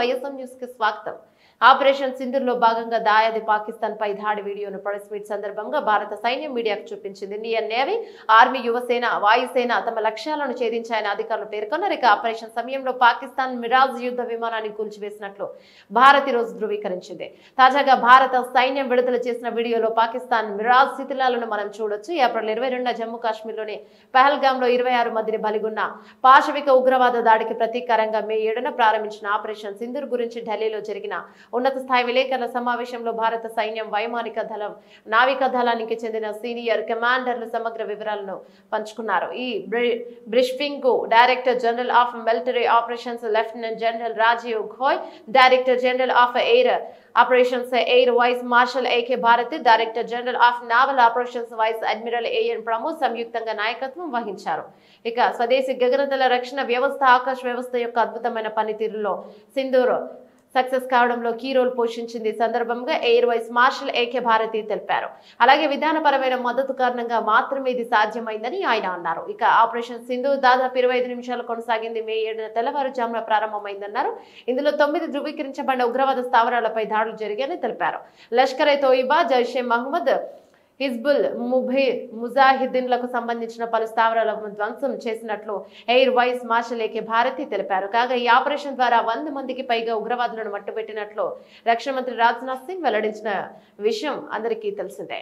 YSM news కి స్వాగతం. Operation సింధూర్లో భాగంగా దాయాది పాకిస్తాన్ పై దాడి వీడియోను ప్రెస్ మీట్ సందర్భంగా భారత సైన్యం మీడియాకు చూపించింది. ఇండియన్ నేవీ, ఆర్మీ, యువసేన, వాయుసేన తమ లక్ష్యాలను ఛేదించాయని అధికారులు పేర్కొన్నారు. ఇక ఆపరేషన్ సమయంలో పాకిస్తాన్ మిరాజ్ యుద్ధ విమానాన్ని కూల్చివేసినట్లు భారత్ ఈ రోజు ధృవీకరించింది. తాజాగా భారత సైన్యం విడుదల చేసిన వీడియోలో పాకిస్తాన్ మిరాజ్ శిథిలాలను మనం చూడొచ్చు. ఏప్రిల్ 22న జమ్మూ కాశ్మీర్లోని పహల్గామ్ లో 26 మందిని బలిగొన్న పాశవిక ఉగ్రవాద దాడికి ప్రతీకారంగా మే 7న ప్రారంభించిన ఆపరేషన్ సింధూర్ గురించి ఢిల్లీలో జరిగిన ఉన్నత స్థాయి విలేకరుల సమావేశంలో భారత సైన్యం, వైమానిక దళం, నావికా దళానికి చెందిన సీనియర్ కమాండర్లు సమగ్ర వివరాలను పంచుకున్నారు. ఈ బ్రీఫింగ్ కు director general of military operations lieutenant general Rajiv Ghai, director general of air operations air vice marshal AK Bharti, director general of naval operations vice admiral AN Pramod సంయుక్తంగా నాయకత్వం వహించారు. ఇక స్వదేశీ గగనతల రక్షణ వ్యవస్థ, ఆకాశ వ్యవస్థ యొక్క అద్భుతమైన పనితీరులో సింధూర్ సక్సెస్ కావడంలో కీ రోల్ పోషించింది సందర్భంగా air vice marshal AK Bharti తెలిపారు. అలాగే విధానపరమైన మద్దతు కారణంగా మాత్రమే ఇది సాధ్యమైందని ఆయన అన్నారు. ఇక ఆపరేషన్ సింధూర్ దాదాపు 25 నిమిషాలు కొనసాగింది. మే 7న తెల్లవారుజామున ప్రారంభమైందన్నారు. ఇందులో 9 ధృవీకరించబడిన ఉగ్రవాద స్థావరాలపై దాడులు జరిగాయని తెలిపారు. లష్కర్ ఎ తోయిబా, జైషే మహమ్మద్, హిజ్బుల్ ముజాహిద్దీన్లకు సంబంధించిన పలు స్థావరాలను ధ్వంసం చేసినట్లు air vice marshal AK Bharti తెలిపారు. కాగా ఈ ఆపరేషన్ ద్వారా 100 మందికి పైగా ఉగ్రవాదులను మట్టుబెట్టినట్లు రక్షణ మంత్రి రాజ్నాథ్ సింగ్ వెల్లడించిన విషయం అందరికీ తెలిసిందే.